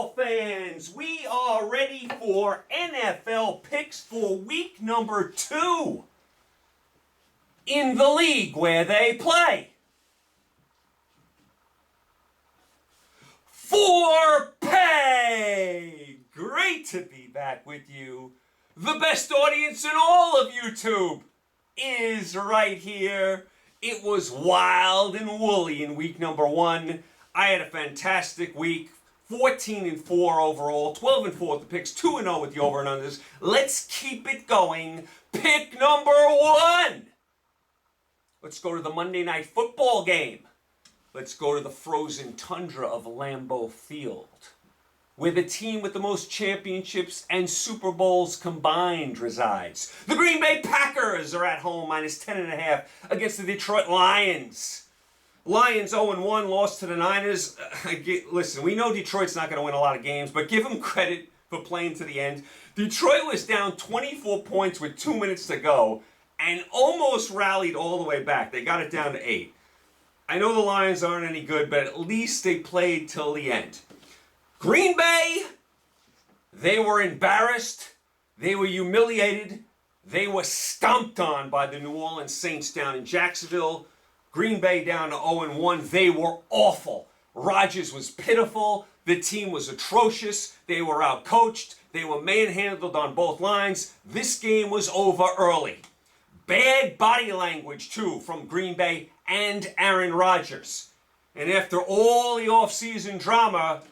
football fans, we are ready for NFL picks for week number 2 in the league where they play. For pay! Great to be back with you. The best audience in all of YouTube is right here. It was wild and woolly in week number 1. I had a fantastic week. 14-4 overall, 12-4 with the picks, 2-0 with the over and unders. Let's keep it going. Pick number 1. Let's go to the Monday Night Football game. Let's go to the frozen tundra of Lambeau Field, where the team with the most championships and Super Bowls combined resides. The Green Bay Packers are at home, minus 10.5 against the Detroit Lions. Lions 0-1, lost to the Niners. Listen, we know Detroit's not going to win a lot of games, but give them credit for playing to the end. Detroit was down 24 points with 2 minutes to go and almost rallied all the way back. They got it down to 8. I know the Lions aren't any good, but at least they played till the end. Green Bay, they were embarrassed. They were humiliated. They were stomped on by the New Orleans Saints down in Jacksonville. Green Bay down to 0-1. They were awful. Rodgers was pitiful. The team was atrocious. They were outcoached. They were manhandled on both lines. This game was over early. Bad body language, too, from Green Bay and Aaron Rodgers. And after all the offseason drama,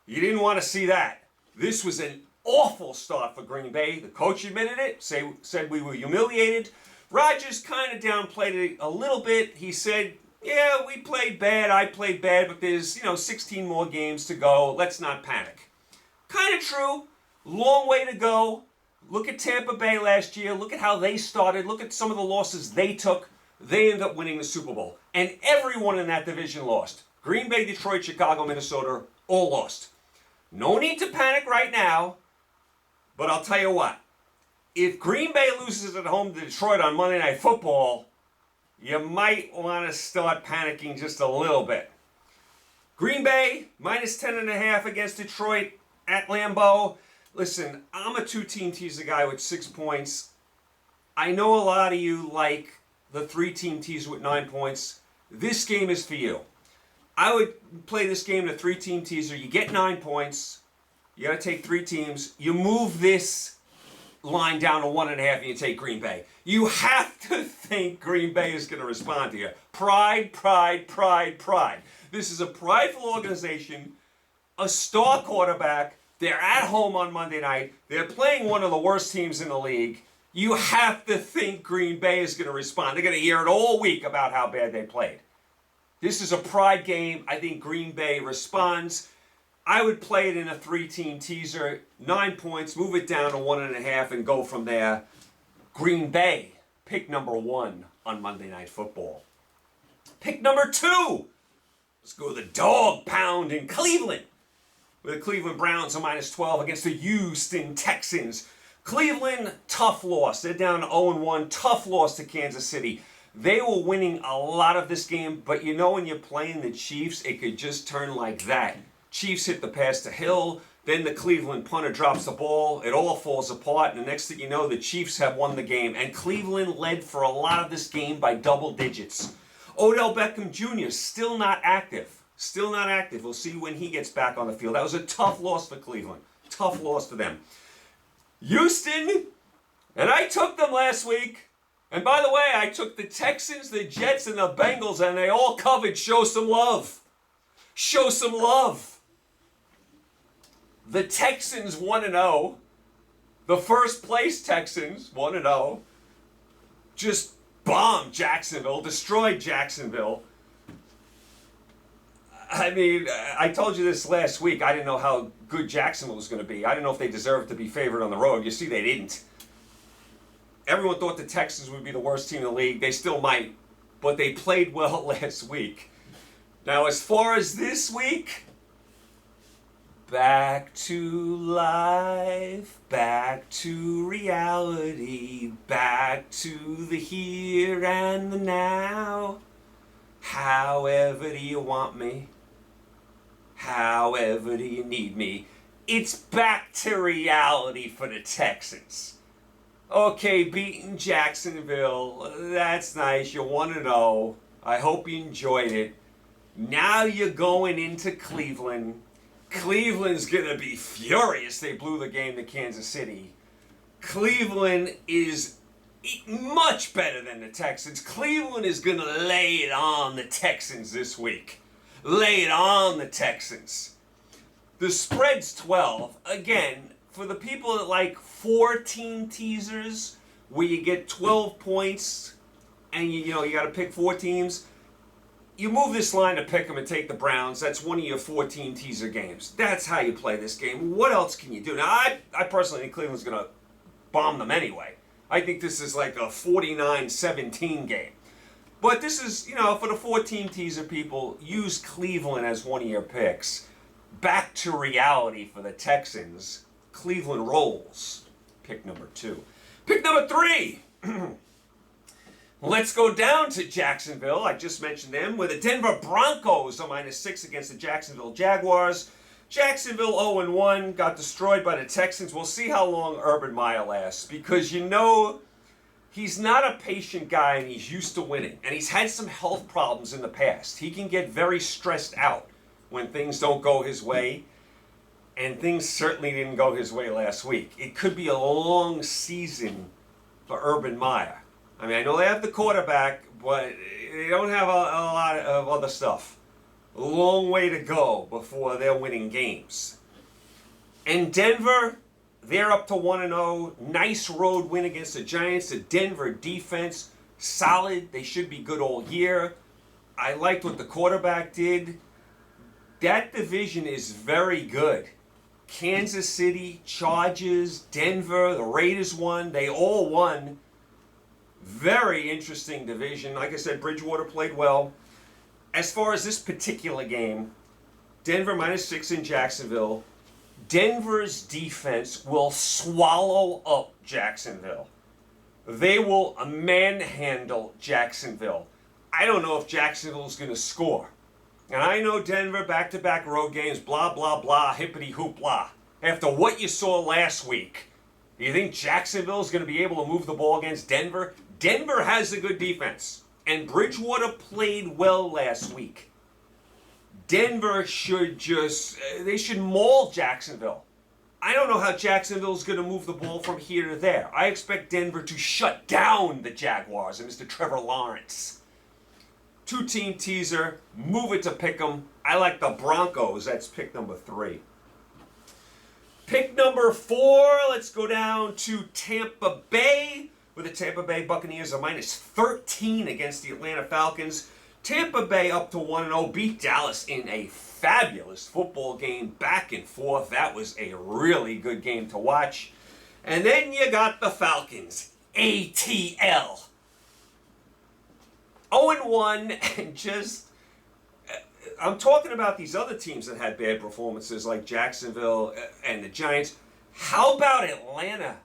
you didn't want to see that. This was an awful start for Green Bay. The coach admitted it, said we were humiliated. Rodgers kind of downplayed it a little bit. He said, yeah, we played bad, I played bad, but there's, 16 more games to go. Let's not panic. Kind of true. Long way to go. Look at Tampa Bay last year. Look at how they started. Look at some of the losses they took. They ended up winning the Super Bowl. And everyone in that division lost. Green Bay, Detroit, Chicago, Minnesota, all lost. No need to panic right now, but I'll tell you what. If Green Bay loses at home to Detroit on Monday Night Football, you might want to start panicking just a little bit. Green Bay, minus 10.5 against Detroit at Lambeau. Listen, I'm a two-team teaser guy with 6 points. I know a lot of you like the 3-team teaser with 9 points. This game is for you. I would play this game in a 3-team teaser. You get 9 points. You got to take 3 teams. You move this line down to 1.5 and you take Green Bay. You have to think Green Bay is going to respond to you. Pride, pride, pride, pride. This is a prideful organization, a star quarterback. They're at home on Monday night. They're playing one of the worst teams in the league. You have to think Green Bay is going to respond. They're going to hear it all week about how bad they played. This is a pride game. I think Green Bay responds. I would play it in a 3-team teaser, 9 points, move it down to 1.5 and go from there. Green Bay, pick number 1 on Monday Night Football. Pick number 2. Let's go to the dog pound in Cleveland, where the Cleveland Browns are minus 12 against the Houston Texans. Cleveland, tough loss. They're down to 0-1. Tough loss to Kansas City. They were winning a lot of this game, but when you're playing the Chiefs, it could just turn like that. Chiefs hit the pass to Hill, then the Cleveland punter drops the ball, it all falls apart, and the next thing you know, the Chiefs have won the game. And Cleveland led for a lot of this game by double digits. Odell Beckham Jr. still not active. Still not active. We'll see when he gets back on the field. That was a tough loss for Cleveland. Tough loss for them. Houston, and I took them last week. And by the way, I took the Texans, the Jets, and the Bengals, and they all covered. Show some love. Show some love. The Texans 1-0. The first place Texans 1-0. Just bombed Jacksonville, destroyed Jacksonville. I mean, I told you this last week. I didn't know how good Jacksonville was going to be. I didn't know if they deserved to be favored on the road. You see, they didn't. Everyone thought the Texans would be the worst team in the league. They still might, but they played well last week. Now, as far as this week, back to life, back to reality, back to the here and the now. However do you want me? However do you need me? It's back to reality for the Texans. Okay, beating Jacksonville, that's nice. You 1-0. I hope you enjoyed it. Now you're going into Cleveland. Cleveland's going to be furious they blew the game to Kansas City. Cleveland is much better than the Texans. Cleveland is going to lay it on the Texans this week. Lay it on the Texans. The spread's 12. Again, for the people that like 4-team teasers, where you get 12 points and you got to pick 4 teams, you move this line to pick them and take the Browns. That's one of your 14 teaser games. That's how you play this game. What else can you do? Now, I personally think Cleveland's going to bomb them anyway. I think this is like a 49-17 game. But this is, for the 14 teaser people, use Cleveland as one of your picks. Back to reality for the Texans. Cleveland rolls. Pick number 2. Pick number 3. Let's go down to Jacksonville. I just mentioned them, where the Denver Broncos are -6 against the Jacksonville Jaguars. Jacksonville 0-1, got destroyed by the Texans. We'll see how long Urban Meyer lasts, because he's not a patient guy and he's used to winning. And he's had some health problems in the past. He can get very stressed out when things don't go his way. And things certainly didn't go his way last week. It could be a long season for Urban Meyer. I mean, I know they have the quarterback, but they don't have a lot of other stuff. A long way to go before they're winning games. And Denver, they're up to 1-0. Nice road win against the Giants. The Denver defense, solid. They should be good all year. I liked what the quarterback did. That division is very good. Kansas City, Chargers, Denver, the Raiders won. They all won. Very interesting division. Like I said, Bridgewater played well. As far as this particular game, Denver -6 in Jacksonville. Denver's defense will swallow up Jacksonville. They will manhandle Jacksonville. I don't know if Jacksonville's going to score. And I know Denver, back-to-back road games, blah, blah, blah, hippity-hoop-blah. After what you saw last week, do you think Jacksonville's going to be able to move the ball against Denver? Denver has a good defense, and Bridgewater played well last week. Denver should they should maul Jacksonville. I don't know how Jacksonville's going to move the ball from here to there. I expect Denver to shut down the Jaguars and Mr. Trevor Lawrence. 2-team teaser, move it to pick 'em. I like the Broncos. That's pick number 3. Pick number 4, let's go down to Tampa Bay, where the Tampa Bay Buccaneers are -13 against the Atlanta Falcons. Tampa Bay up to 1-0, beat Dallas in a fabulous football game, back and forth. That was a really good game to watch. And then you got the Falcons, ATL. 0-1, and I'm talking about these other teams that had bad performances like Jacksonville and the Giants. How about Atlanta?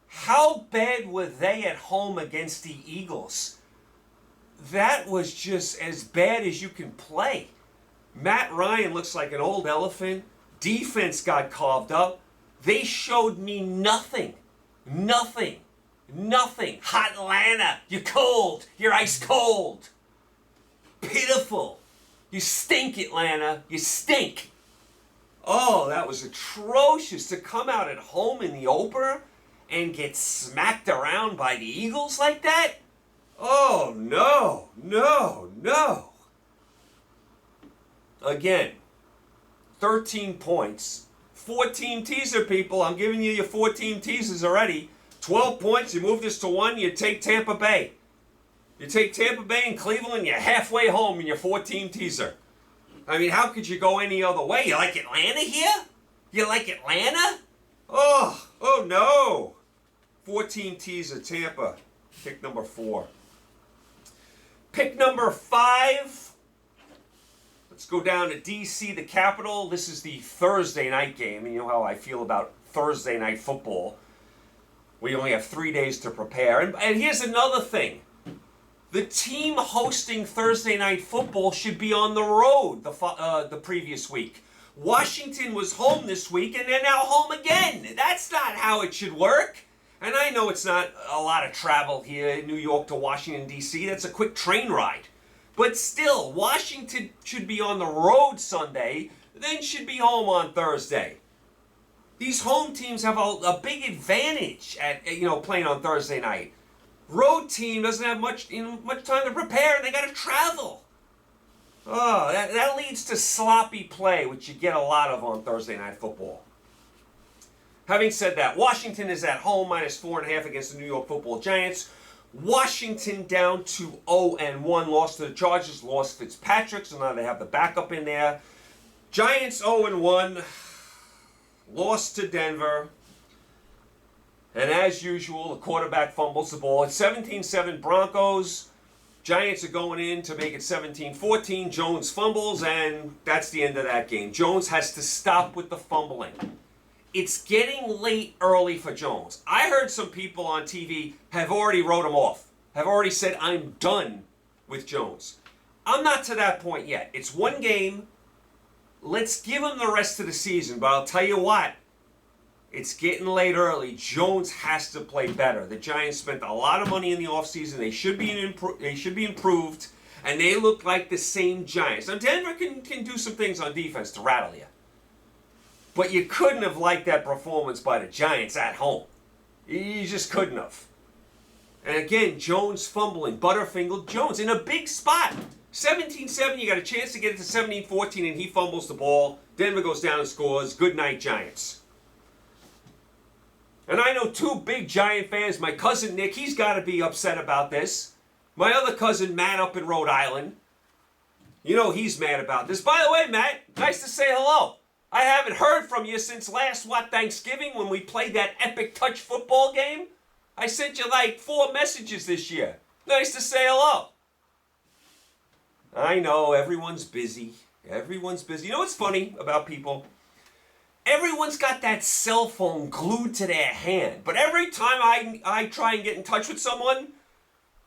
How bad were they at home against the Eagles? That was just as bad as you can play. Matt Ryan looks like an old elephant. Defense got carved up. They showed me nothing. Nothing. Nothing. Hot Atlanta. You're cold. You're ice cold. Pitiful. You stink, Atlanta. You stink. Oh, that was atrocious. To come out at home in the opener and get smacked around by the Eagles like that? Oh, no. No, no. Again, 13 points. 14 teaser, people. I'm giving you your 14 teasers already. 12 points, you move this to 1, you take Tampa Bay. You take Tampa Bay and Cleveland, you're halfway home in your 14 teaser. I mean, how could you go any other way? You like Atlanta here? You like Atlanta? Oh no. 14 teaser, Tampa. Pick number 4. Pick number 5. Let's go down to D.C., the capital. This is the Thursday night game. And you know how I feel about Thursday night football. We only have 3 days to prepare. And here's another thing. The team hosting Thursday night football should be on the road the previous week. Washington was home this week and they're now home again. That's not how it should work. And I know it's not a lot of travel here in New York to Washington, D.C. That's a quick train ride. But still, Washington should be on the road Sunday, then should be home on Thursday. These home teams have a big advantage at playing on Thursday night. Road team doesn't have much time to prepare and they got to travel. Oh, that leads to sloppy play, which you get a lot of on Thursday Night Football. Having said that, Washington is at home, -4.5 against the New York Football Giants. Washington down to 0-1, lost to the Chargers, lost Fitzpatrick, so now they have the backup in there. Giants 0-1, lost to Denver. And as usual, the quarterback fumbles the ball. It's 17-7 Broncos. Giants are going in to make it 17-14. Jones fumbles, and that's the end of that game. Jones has to stop with the fumbling. It's getting late early for Jones. I heard some people on TV have already wrote him off, have already said, I'm done with Jones. I'm not to that point yet. It's one game. Let's give him the rest of the season, but I'll tell you what. It's getting late early. Jones has to play better. The Giants spent a lot of money in the offseason. They should be improved, and they look like the same Giants. Now, Denver can do some things on defense to rattle you. But you couldn't have liked that performance by the Giants at home. You just couldn't have. And again, Jones fumbling. Butterfinger Jones in a big spot. 17-7, you got a chance to get it to 17-14, and he fumbles the ball. Denver goes down and scores. Good night, Giants. And I know two big Giant fans. My cousin Nick, he's got to be upset about this. My other cousin Matt up in Rhode Island. You know he's mad about this. By the way, Matt, nice to say hello. I haven't heard from you since last, Thanksgiving when we played that epic touch football game? I sent you like 4 messages this year. Nice to say hello. I know, everyone's busy. Everyone's busy. You know what's funny about people? Everyone's got that cell phone glued to their hand. But every time I try and get in touch with someone,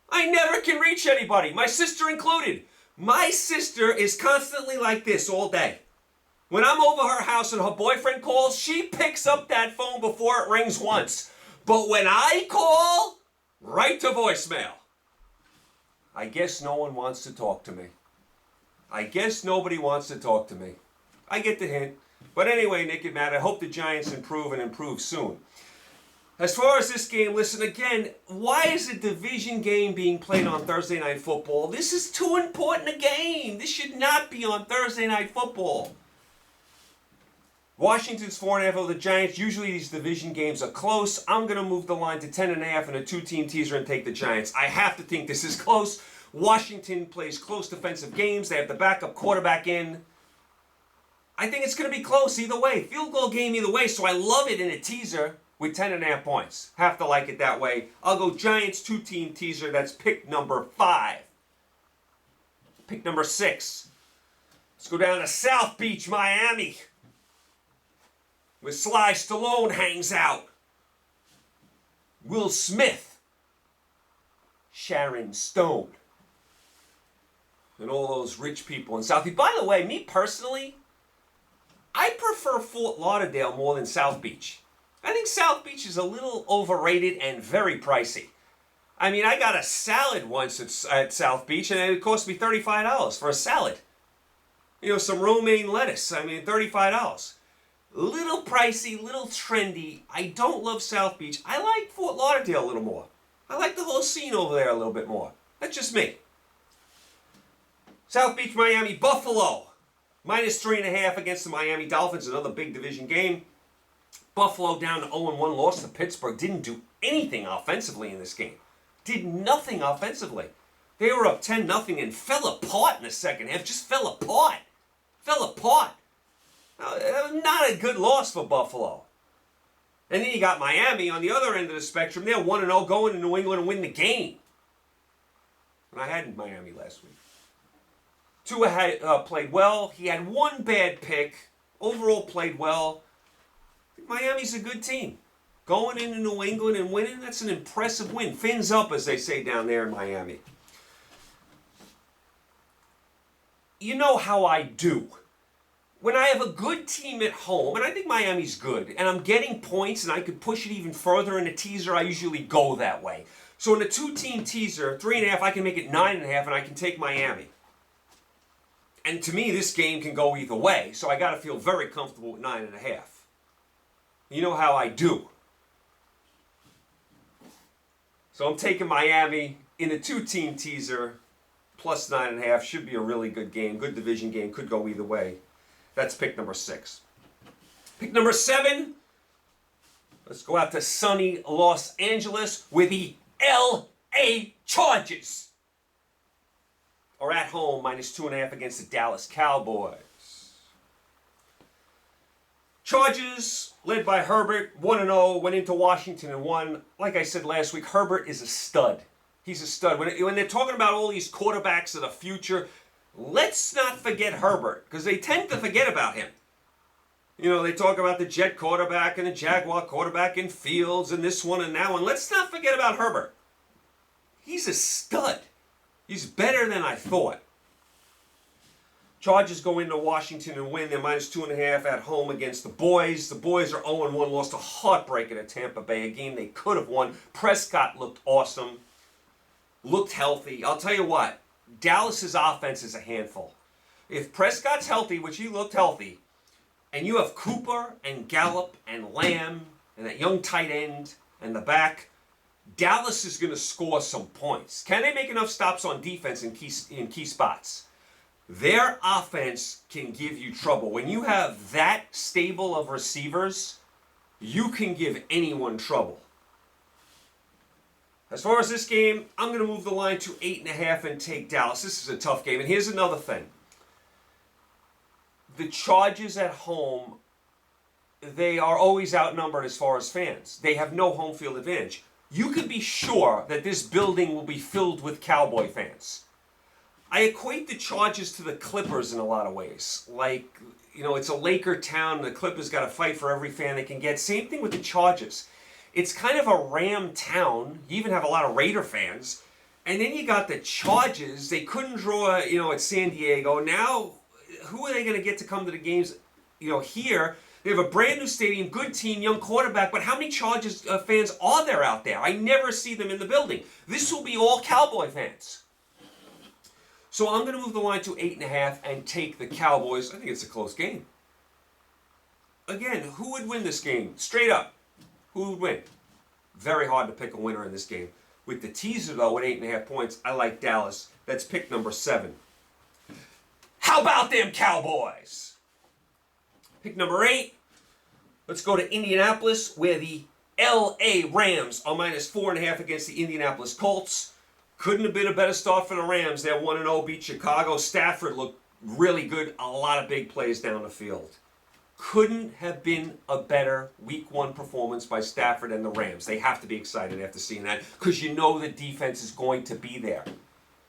I never can reach anybody, my sister included. My sister is constantly like this all day. When I'm over her house and her boyfriend calls, she picks up that phone before it rings once. But when I call, right to voicemail. I guess no one wants to talk to me. I guess nobody wants to talk to me. I get the hint. But anyway, Nick and Matt, I hope the Giants improve and improve soon. As far as this game, listen again, why is a division game being played on Thursday Night Football? This is too important a game. This should not be on Thursday Night Football. Washington's 4.5 over the Giants. Usually these division games are close. I'm going to move the line to 10.5 and a 2-team teaser and take the Giants. I have to think this is close. Washington plays close defensive games. They have the backup quarterback in. I think it's going to be close either way. Field goal game either way, so I love it in a teaser with 10.5 points. Have to like it that way. I'll go Giants 2-team teaser. That's pick number 5. Pick number 6. Let's go down to South Beach, Miami, where Sly Stallone hangs out. Will Smith, Sharon Stone, and all those rich people in South Beach. By the way, me personally, I prefer Fort Lauderdale more than South Beach. I think South Beach is a little overrated and very pricey. I mean, I got a salad once at South Beach, and it cost me $35 for a salad. You know, some romaine lettuce. I mean, $35. Little pricey, little trendy. I don't love South Beach. I like Fort Lauderdale a little more. I like the whole scene over there a little bit more. That's just me. South Beach, Miami, Buffalo. -3.5 against the Miami Dolphins, another big division game. Buffalo down to 0-1, lost to Pittsburgh. Didn't do anything offensively in this game. Did nothing offensively. They were up 10-0 and fell apart in the second half. Just fell apart. Fell apart. Not a good loss for Buffalo. And then you got Miami on the other end of the spectrum. They're 1-0 going to New England and win the game. And I had Miami last week. Tua had played well. He had one bad pick. Overall played well. I think Miami's a good team. Going into New England and winning, that's an impressive win. Fins up, as they say down there in Miami. You know how I do when I have a good team at home, and I think Miami's good, and I'm getting points and I could push it even further in a teaser, I usually go that way. So in a 2-team teaser, 3.5, I can make it 9.5 and I can take Miami. And to me, this game can go either way, so I got to feel very comfortable with 9.5. You know how I do. So I'm taking Miami in a 2-team teaser, plus 9.5. Should be a really good game. Good division game. Could go either way. That's pick number 6. Pick number 7. Let's go out to sunny Los Angeles with the L.A. Chargers. Or at home, minus 2.5 against the Dallas Cowboys. Chargers, led by Herbert, 1-0, went into Washington and won. Like I said last week, Herbert is a stud. He's a stud. When they're talking about all these quarterbacks of the future, let's not forget Herbert, because they tend to forget about him. You know, they talk about the Jet quarterback and the Jaguar quarterback in Fields and this one and that one. Let's not forget about Herbert. He's a stud. He's better than I thought. Chargers go into Washington and win. They're minus 2.5 at home against the Boys. The Boys are 0-1, lost a heartbreaker to Tampa Bay, a game they could have won. Prescott looked awesome, looked healthy. I'll tell you what, Dallas's offense is a handful. If Prescott's healthy, which he looked healthy, and you have Cooper and Gallup and Lamb and that young tight end and the back, Dallas is going to score some points. Can they make enough stops on defense in key spots? Their offense can give you trouble. When you have that stable of receivers, you can give anyone trouble. As far as this game, I'm going to move the line to 8.5 and take Dallas. This is a tough game. And here's another thing. The Chargers at home, they are always outnumbered as far as fans. They have no home field advantage. You can be sure that this building will be filled with Cowboy fans. I equate the Chargers to the Clippers in a lot of ways. Like, you know, it's a Laker town. The Clippers got to fight for every fan they can get. Same thing with the Chargers. It's kind of a Ram town. You even have a lot of Raider fans. And then you got the Chargers. They couldn't draw, at San Diego. Now, who are they going to get to come to the games, here? They have a brand new stadium, good team, young quarterback. But how many Chargers fans are there out there? I never see them in the building. This will be all Cowboy fans. So I'm going to move the line to 8.5 and take the Cowboys. I think it's a close game. Again, who would win this game? Straight up, who would win? Very hard to pick a winner in this game. With the teaser, though, at 8.5 points, I like Dallas. That's pick number 7. How about them Cowboys? Pick number 8. Let's go to Indianapolis, where the L.A. Rams are minus 4.5 against the Indianapolis Colts. Couldn't have been a better start for the Rams. They're 1-0, beat Chicago. Stafford looked really good. A lot of big plays down the field. Couldn't have been a better Week 1 performance by Stafford and the Rams. They have to be excited after seeing that because you know the defense is going to be there.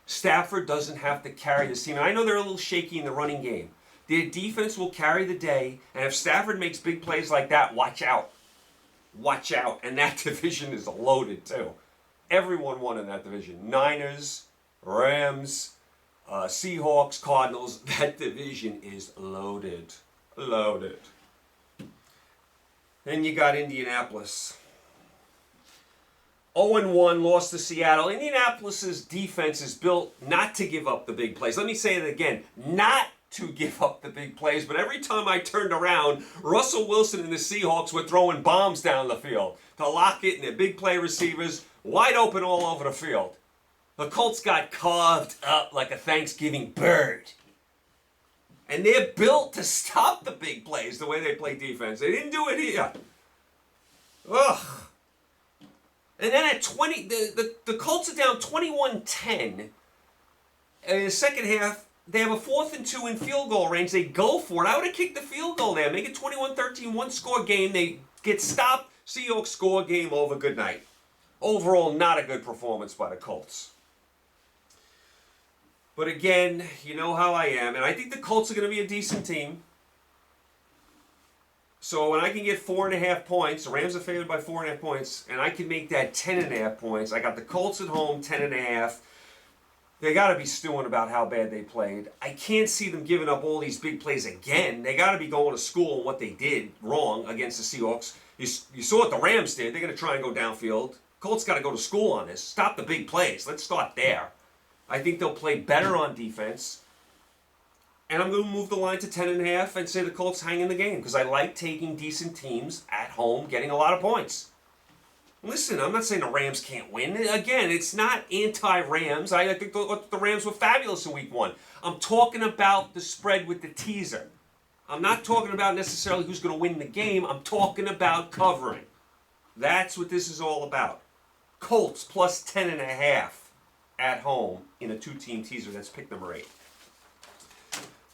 Stafford doesn't have to carry this team. And I know they're a little shaky in the running game. Their defense will carry the day. And if Stafford makes big plays like that, watch out. Watch out. And that division is loaded too. Everyone won in that division. Niners, Rams, Seahawks, Cardinals. That division is loaded. Loaded. Then you got Indianapolis. 0-1, lost to Seattle. Indianapolis's defense is built not to give up the big plays. Let me say it again. Not to give up the big plays. But every time I turned around, Russell Wilson and the Seahawks were throwing bombs down the field to Lockett and their big play receivers. Wide open all over the field. The Colts got carved up like a Thanksgiving bird. And they're built to stop the big plays the way they play defense. They didn't do it here. Ugh. And then at 20, the Colts are down 21-10. In the second half, they have a 4th and 2 in field goal range. They go for it. I would have kicked the field goal there. Make it 21-13, one-score game. They get stopped. Seahawks score, game over, good night. Overall, not a good performance by the Colts. But again, you know how I am. And I think the Colts are going to be a decent team. So when I can get 4.5 points, the Rams are favored by 4.5 points, and I can make that 10.5 points. I got the Colts at home, 10.5. They got to be stewing about how bad they played. I can't see them giving up all these big plays again. They got to be going to school on what they did wrong against the Seahawks. You saw what the Rams did. They're going to try and go downfield. Colts got to go to school on this. Stop the big plays. Let's start there. I think they'll play better on defense. And I'm going to move the line to 10.5 and say the Colts hang in the game because I like taking decent teams at home, getting a lot of points. Listen, I'm not saying the Rams can't win. Again, it's not anti-Rams. I think the Rams were fabulous in week 1. I'm talking about the spread with the teaser. I'm not talking about necessarily who's going to win the game. I'm talking about covering. That's what this is all about. Colts plus 10.5 at home in a 2-team teaser. That's pick number 8.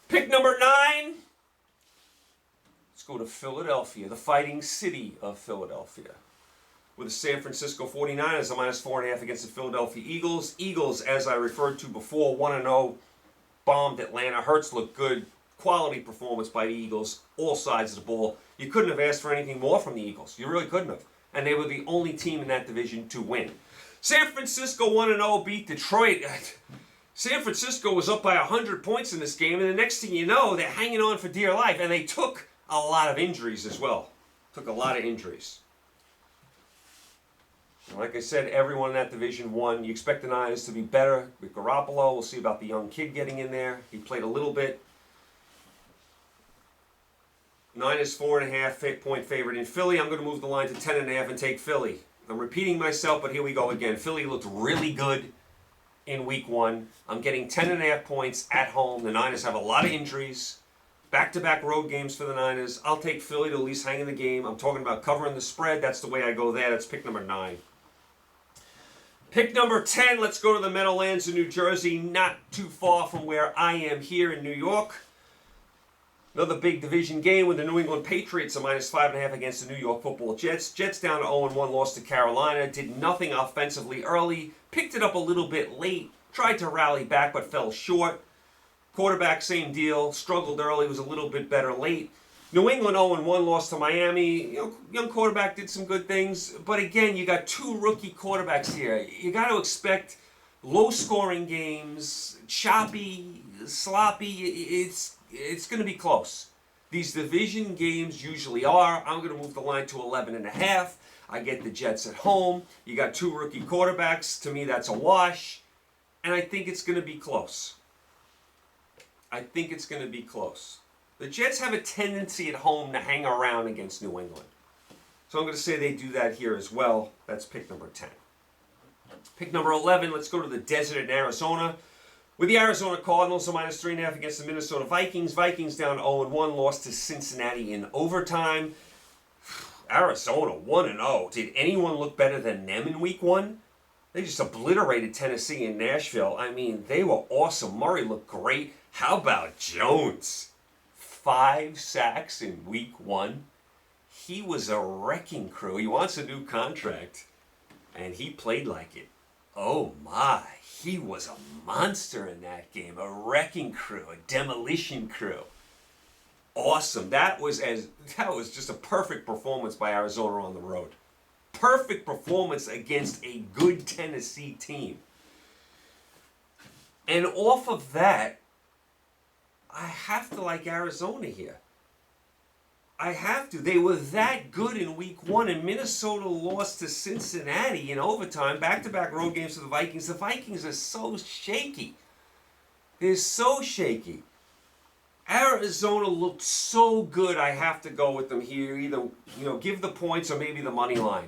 Pick number 9. Let's go to Philadelphia, the fighting city of Philadelphia. With the San Francisco 49ers, a minus 4.5 against the Philadelphia Eagles. Eagles, as I referred to before, 1-0, bombed Atlanta. Hurts looked good. Quality performance by the Eagles, all sides of the ball. You couldn't have asked for anything more from the Eagles. You really couldn't have. And they were the only team in that division to win. San Francisco 1-0 beat Detroit. San Francisco was up by 100 points in this game, and the next thing you know, they're hanging on for dear life. And they took a lot of injuries as well. Took a lot of injuries. Like I said, everyone in that division won. You expect the Niners to be better with Garoppolo. We'll see about the young kid getting in there. He played a little bit. Niners 4.5 point favorite in Philly. I'm going to move the line to 10.5 and take Philly. I'm repeating myself, but here we go again. Philly looked really good in week 1. I'm getting 10.5 points at home. The Niners have a lot of injuries. Back-to-back road games for the Niners. I'll take Philly to at least hang in the game. I'm talking about covering the spread. That's the way I go there. That's pick number 9. Pick number 10, let's go to the Meadowlands in New Jersey, not too far from where I am here in New York. Another big division game with the New England Patriots, a minus 5.5 against the New York Football Jets. Jets down to 0-1, lost to Carolina, did nothing offensively early, picked it up a little bit late, tried to rally back but fell short. Quarterback, same deal, struggled early, was a little bit better late. New England 0-1, lost to Miami. Young quarterback did some good things. But again, you got 2 rookie quarterbacks here. You got to expect low-scoring games, choppy, sloppy. It's going to be close. These division games usually are. I'm going to move the line to 11.5. I get the Jets at home. You got 2 rookie quarterbacks. To me, that's a wash. And I think it's going to be close. I think it's going to be close. The Jets have a tendency at home to hang around against New England. So I'm going to say they do that here as well. That's pick number 10. Pick number 11, let's go to the desert in Arizona. With the Arizona Cardinals, a minus 3.5 against the Minnesota Vikings. Vikings down 0-1, lost to Cincinnati in overtime. Arizona 1-0. Did anyone look better than them in week 1? They just obliterated Tennessee and Nashville. I mean, they were awesome. Murray looked great. How about Jones? 5 sacks in week 1. He was a wrecking crew. He wants a new contract. And he played like it. Oh my. He was a monster in that game. A wrecking crew. A demolition crew. Awesome. That was just a perfect performance by Arizona on the road. Perfect performance against a good Tennessee team. And off of that, I have to like Arizona here. I have to. They were that good in week 1, and Minnesota lost to Cincinnati in overtime. Back-to-back road games for the Vikings. The Vikings are so shaky. They're so shaky. Arizona looked so good, I have to go with them here. Either, give the points or maybe the money line.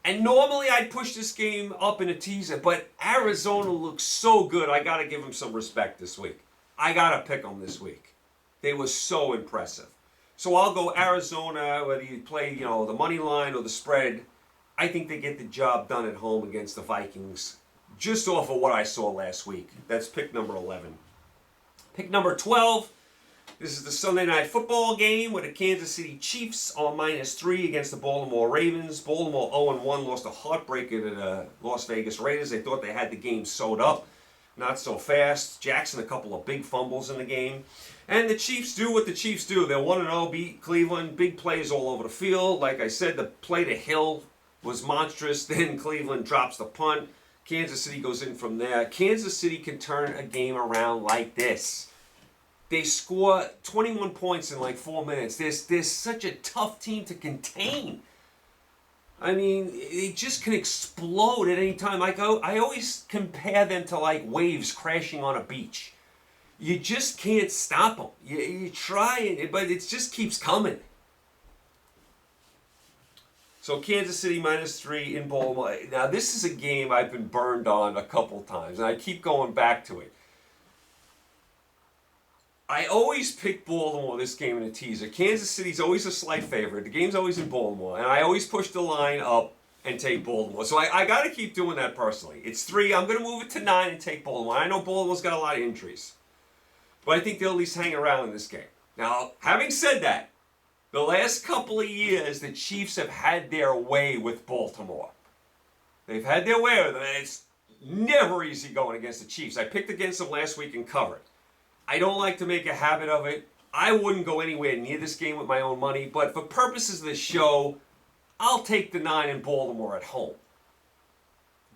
And normally I'd push this game up in a teaser, but Arizona looks so good, I got to give them some respect this week. I got to pick them this week. They were so impressive. So I'll go Arizona, whether you play, the money line or the spread. I think they get the job done at home against the Vikings, just off of what I saw last week. That's pick number 11. Pick number 12. This is the Sunday Night Football game with the Kansas City Chiefs on -3 against the Baltimore Ravens. Baltimore 0-1, lost a heartbreaker to the Las Vegas Raiders. They thought they had the game sewed up. Not so fast. Jackson, a couple of big fumbles in the game. And the Chiefs do what the Chiefs do. They're 1-0, beat Cleveland. Big plays all over the field. Like I said, the play to Hill was monstrous. Then Cleveland drops the punt. Kansas City goes in from there. Kansas City can turn a game around like this. They score 21 points in like 4 minutes. They're such a tough team to contain. I mean, they just can explode at any time. I always compare them to like waves crashing on a beach. You just can't stop them. You try, but it just keeps coming. So Kansas City -3 in Baltimore. Now this is a game I've been burned on a couple times, and I keep going back to it. I always pick Baltimore this game in a teaser. Kansas City's always a slight favorite. The game's always in Baltimore, and I always push the line up and take Baltimore. So I got to keep doing that personally. It's 3. I'm going to move it to 9 and take Baltimore. I know Baltimore's got a lot of injuries, but I think they'll at least hang around in this game. Now, having said that, the last couple of years, the Chiefs have had their way with Baltimore. They've had their way with them, and it's never easy going against the Chiefs. I picked against them last week and covered. I don't like to make a habit of it. I wouldn't go anywhere near this game with my own money, but for purposes of the show, I'll take the 9 in Baltimore at home.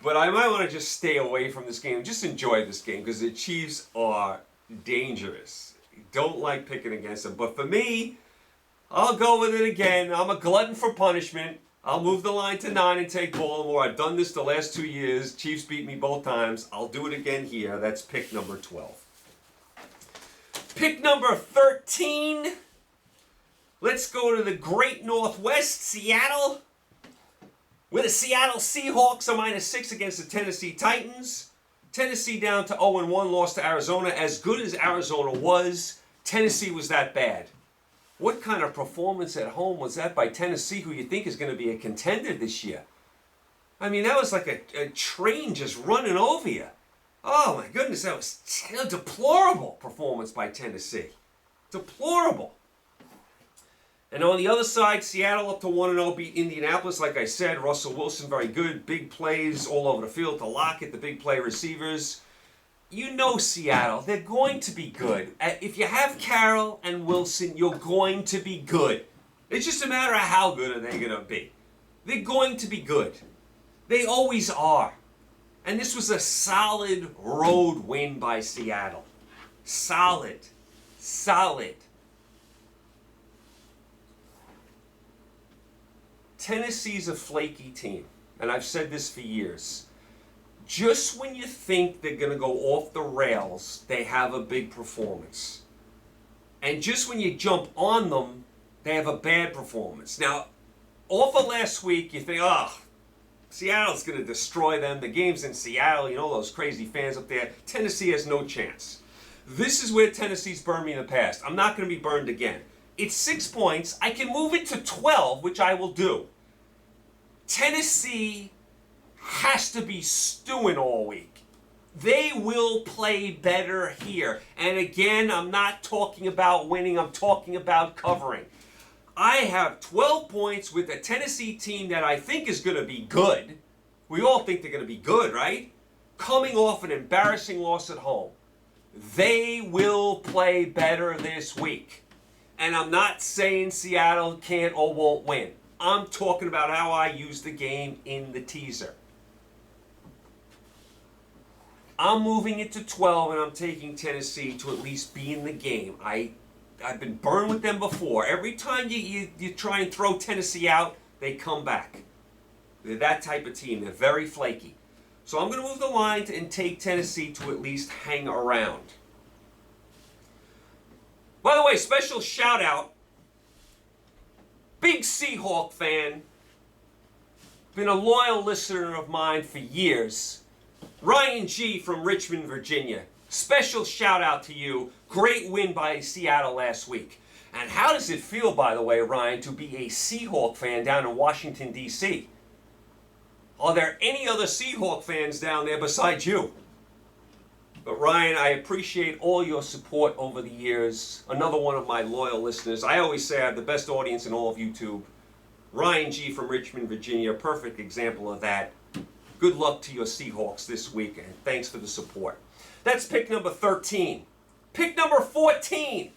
But I might want to just stay away from this game, just enjoy this game, because the Chiefs are dangerous. Don't like picking against them. But for me, I'll go with it again. I'm a glutton for punishment. I'll move the line to 9 and take Baltimore. I've done this the last 2 years. Chiefs beat me both times. I'll do it again here. That's pick number 12. Pick number 13. Let's go to the Great Northwest, Seattle. With the Seattle Seahawks are -6 against the Tennessee Titans. Tennessee down to 0-1, lost to Arizona. As good as Arizona was, Tennessee was that bad. What kind of performance at home was that by Tennessee, who you think is going to be a contender this year? I mean, that was like a train just running over you. Oh my goodness, that was a deplorable performance by Tennessee. Deplorable. And on the other side, Seattle up to 1-0, beat Indianapolis. Like I said, Russell Wilson, very good. Big plays all over the field to Lockett, the big play receivers. You know Seattle, they're going to be good. If you have Carroll and Wilson, you're going to be good. It's just a matter of how good are they going to be. They're going to be good. They always are. And this was a solid road win by Seattle. Solid. Solid. Tennessee's a flaky team, and I've said this for years. Just when you think they're going to go off the rails, they have a big performance. And just when you jump on them, they have a bad performance. Now, off of last week, you think, Seattle's going to destroy them. The game's in Seattle, you know, those crazy fans up there. Tennessee has no chance. This is where Tennessee's burned me in the past. I'm not going to be burned again. It's 6 points. I can move it to 12, which I will do. Tennessee has to be stewing all week. They will play better here. And again, I'm not talking about winning. I'm talking about covering. I have 12 points with a Tennessee team that I think is going to be good. We all think they're going to be good, right? Coming off an embarrassing loss at home. They will play better this week. And I'm not saying Seattle can't or won't win. I'm talking about how I use the game in the teaser. I'm moving it to 12, and I'm taking Tennessee to at least be in the game. I've been burned with them before. Every time you try and throw Tennessee out, they come back. They're that type of team. They're very flaky. So I'm going to move the line and take Tennessee to at least hang around. By the way, special shout out. Big Seahawk fan. Been a loyal listener of mine for years. Ryan G. from Richmond, Virginia. Special shout out to you. Great win by Seattle last week. And how does it feel, by the way, Ryan, to be a Seahawk fan down in Washington, D.C.? Are there any other Seahawk fans down there besides you? But Ryan, I appreciate all your support over the years. Another one of my loyal listeners. I always say I have the best audience in all of YouTube. Ryan G. from Richmond, Virginia. Perfect example of that. Good luck to your Seahawks this week, and thanks for the support. That's pick number 13. Pick number 14.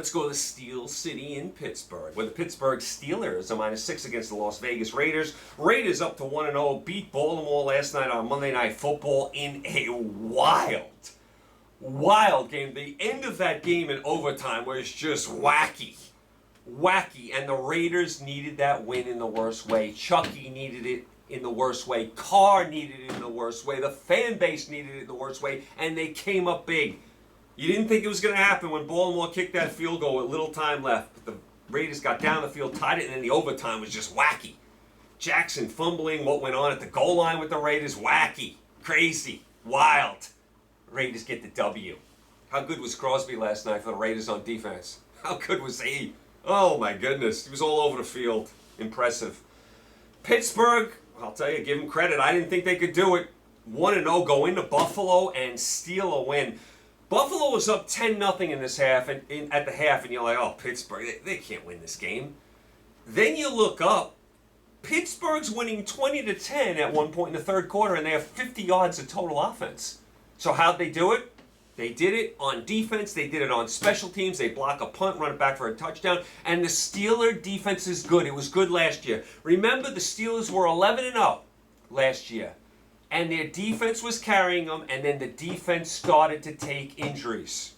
Let's go to Steel City in Pittsburgh, where the Pittsburgh Steelers are -6 against the Las Vegas Raiders. Raiders up to 1-0, beat Baltimore last night on Monday Night Football in a wild game. The end of that game in overtime was just wacky. And the Raiders needed that win in the worst way. Chucky needed it in the worst way. Carr needed it in the worst way. The fan base needed it in the worst way, and they came up big. You didn't think it was going to happen when Baltimore kicked that field goal with little time left. But the Raiders got down the field, tied it, and then the overtime was just wacky. Jackson fumbling, what went on at the goal line with the Raiders, wacky, crazy, wild. Raiders get the W. How good was Crosby last night for the Raiders on defense? How good was he? Oh my goodness, he was all over the field. Impressive. Pittsburgh, I'll tell you, give them credit. I didn't think they could do it. 1-0, go into Buffalo and steal a win. Buffalo was up 10-0 in this half, at the half, and you're like, oh, Pittsburgh, they can't win this game. Then you look up, Pittsburgh's winning 20-10 at one point in the third quarter, and they have 50 yards of total offense. So how'd they do it? They did it on defense. They did it on special teams. They block a punt, run it back for a touchdown. And the Steeler defense is good. It was good last year. Remember, the Steelers were 11-0 last year. And their defense was carrying them, and then the defense started to take injuries.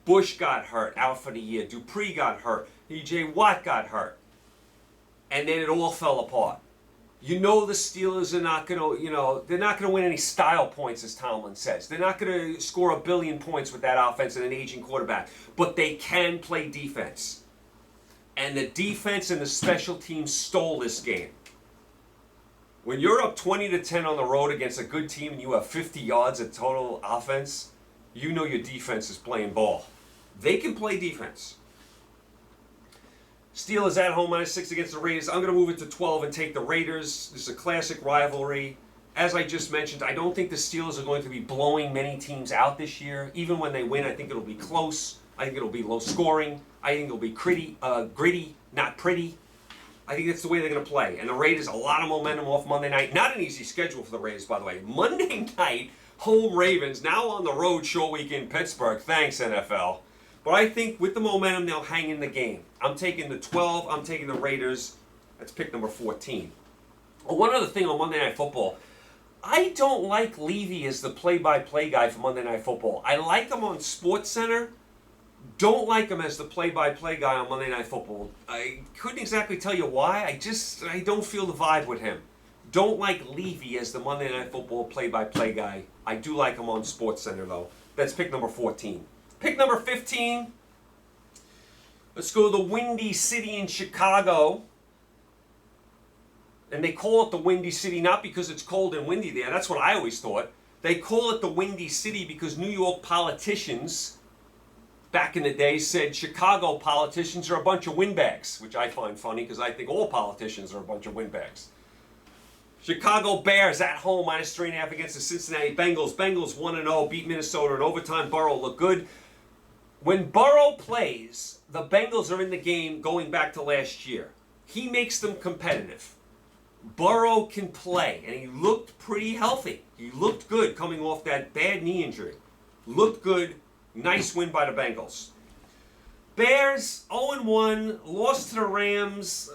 Bush got hurt, out for the year. Dupree got hurt. E.J. Watt got hurt. And then it all fell apart. You know the Steelers are not going to, they're not going to win any style points, as Tomlin says. They're not going to score 1 billion points with that offense and an aging quarterback. But they can play defense. And the defense and the special teams stole this game. When you're up 20-10 on the road against a good team and you have 50 yards of total offense, you know your defense is playing ball. They can play defense. Steelers at home -6 against the Raiders. I'm going to move it to 12 and take the Raiders. This is a classic rivalry. As I just mentioned, I don't think the Steelers are going to be blowing many teams out this year. Even when they win, I think it'll be close. I think it'll be low scoring. I think it'll be gritty, not pretty. I think that's the way they're going to play. And the Raiders, a lot of momentum off Monday night. Not an easy schedule for the Raiders, by the way. Monday night, home Ravens. Now on the road, short week in Pittsburgh. Thanks, NFL. But I think with the momentum, they'll hang in the game. I'm taking the 12. I'm taking the Raiders. That's pick number 14. Oh, one other thing on Monday Night Football. I don't like Levy as the play-by-play guy for Monday Night Football. I like him on SportsCenter. Don't like him as the play-by-play guy on Monday Night Football. I couldn't exactly tell you why. I don't feel the vibe with him. Don't like Levy as the Monday Night Football play-by-play guy. I do like him on SportsCenter, though. That's pick number 14. Pick number 15. Let's go to the Windy City in Chicago. And they call it the Windy City not because it's cold and windy there. That's what I always thought. They call it the Windy City because New York politicians back in the day said Chicago politicians are a bunch of windbags, which I find funny because I think all politicians are a bunch of windbags. Chicago Bears at home -3.5 against the Cincinnati Bengals. Bengals 1-0, beat Minnesota in overtime. Burrow looked good. When Burrow plays, the Bengals are in the game going back to last year. He makes them competitive. Burrow can play, and he looked pretty healthy. He looked good coming off that bad knee injury. Looked good. Nice win by the Bengals. Bears 0-1, lost to the Rams.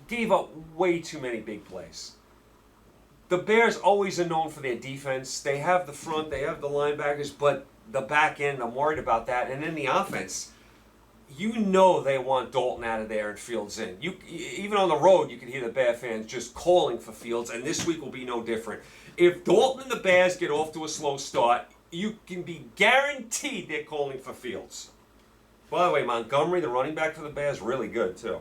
Gave up way too many big plays. The Bears always are known for their defense. They have the front, they have the linebackers, but the back end, I'm worried about that. And then the offense, you know they want Dalton out of there and Fields in. Even on the road, you can hear the Bear fans just calling for Fields, and this week will be no different. If Dalton and the Bears get off to a slow start, you can be guaranteed they're calling for Fields. By the way, Montgomery, the running back for the Bears, really good too.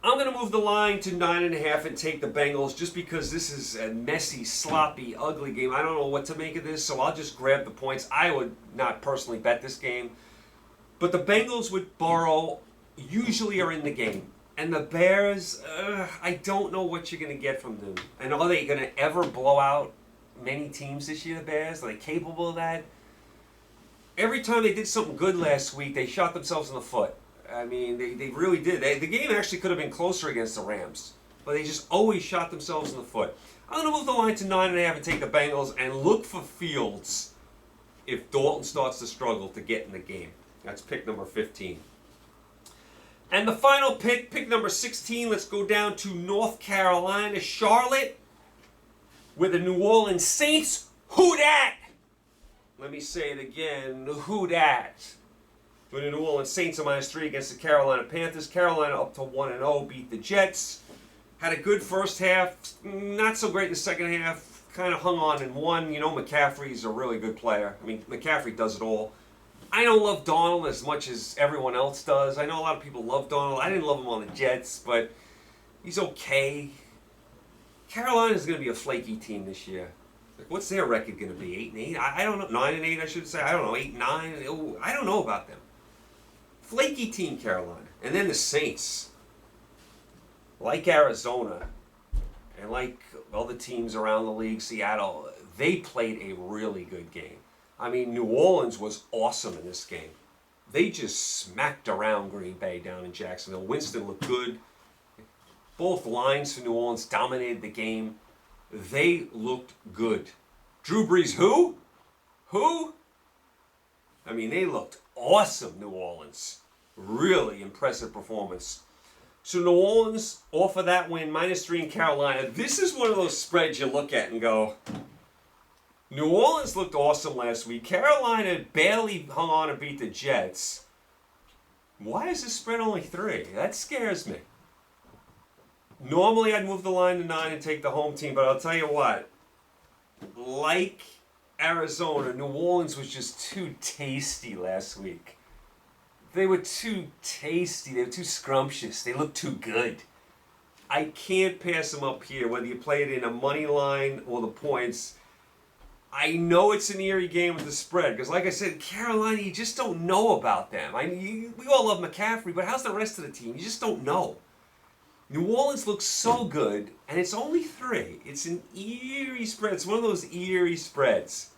I'm going to move the line to 9.5 and take the Bengals just because this is a messy, sloppy, ugly game. I don't know what to make of this, so I'll just grab the points. I would not personally bet this game. But the Bengals with Burrow usually are in the game. And the Bears, I don't know what you're going to get from them. And are they going to ever blow out many teams this year, the Bears? Are they capable of that? Every time they did something good last week, they shot themselves in the foot. I mean, they really did. The game actually could have been closer against the Rams. But they just always shot themselves in the foot. I'm going to move the line to 9.5 and take the Bengals and look for Fields if Dalton starts to struggle to get in the game. That's pick number 15. And the final pick, pick number 16, let's go down to North Carolina, Charlotte, with the New Orleans Saints. Who dat? Let me say it again. Who dat? With the New Orleans Saints are -3 against the Carolina Panthers. Carolina up to 1-0, beat the Jets. Had a good first half, not so great in the second half. Kind of hung on and won. You know, McCaffrey's a really good player. I mean, McCaffrey does it all. I don't love Donald as much as everyone else does. I know a lot of people love Donald. I didn't love him on the Jets, but he's okay. Carolina's going to be a flaky team this year. Like, what's their record going to be? 8-8? I don't know. 9-8, I should say. I don't know. 8-9. I don't know about them. Flaky team, Carolina. And then the Saints. Like Arizona, and like other teams around the league, Seattle, they played a really good game. I mean, New Orleans was awesome in this game. They just smacked around Green Bay down in Jacksonville. Winston looked good. Both lines for New Orleans dominated the game. They looked good. Drew Brees, who? Who? I mean, they looked awesome, New Orleans. Really impressive performance. So New Orleans, off of that win, -3 in Carolina. This is one of those spreads you look at and go, New Orleans looked awesome last week. Carolina barely hung on and beat the Jets. Why is this spread only 3? That scares me. Normally I'd move the line to 9 and take the home team, but I'll tell you what. Like Arizona, New Orleans was just too tasty last week. They were too tasty. They were too scrumptious. They looked too good. I can't pass them up here, whether you play it in a money line or the points. I know it's an eerie game with the spread, because like I said, Carolina, you just don't know about them. We all love McCaffrey, but how's the rest of the team? You just don't know. New Orleans looks so good, and it's only 3. It's an eerie spread. It's one of those eerie spreads.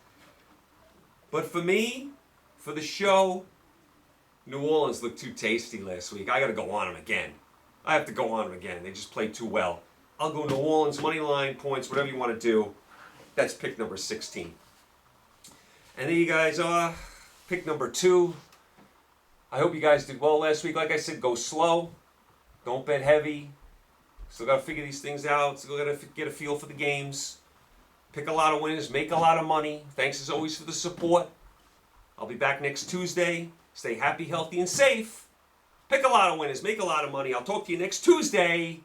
But for me, for the show, New Orleans looked too tasty last week. I got to go on them again. I have to go on them again. They just played too well. I'll go New Orleans, money line, points, whatever you want to do. That's pick number 16. And there you guys are. Pick number 2. I hope you guys did well last week. Like I said, go slow. Don't bet heavy. Still got to figure these things out. Still got to get a feel for the games. Pick a lot of winners. Make a lot of money. Thanks as always for the support. I'll be back next Tuesday. Stay happy, healthy, and safe. Pick a lot of winners. Make a lot of money. I'll talk to you next Tuesday.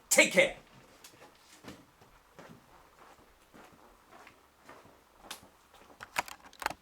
Take care.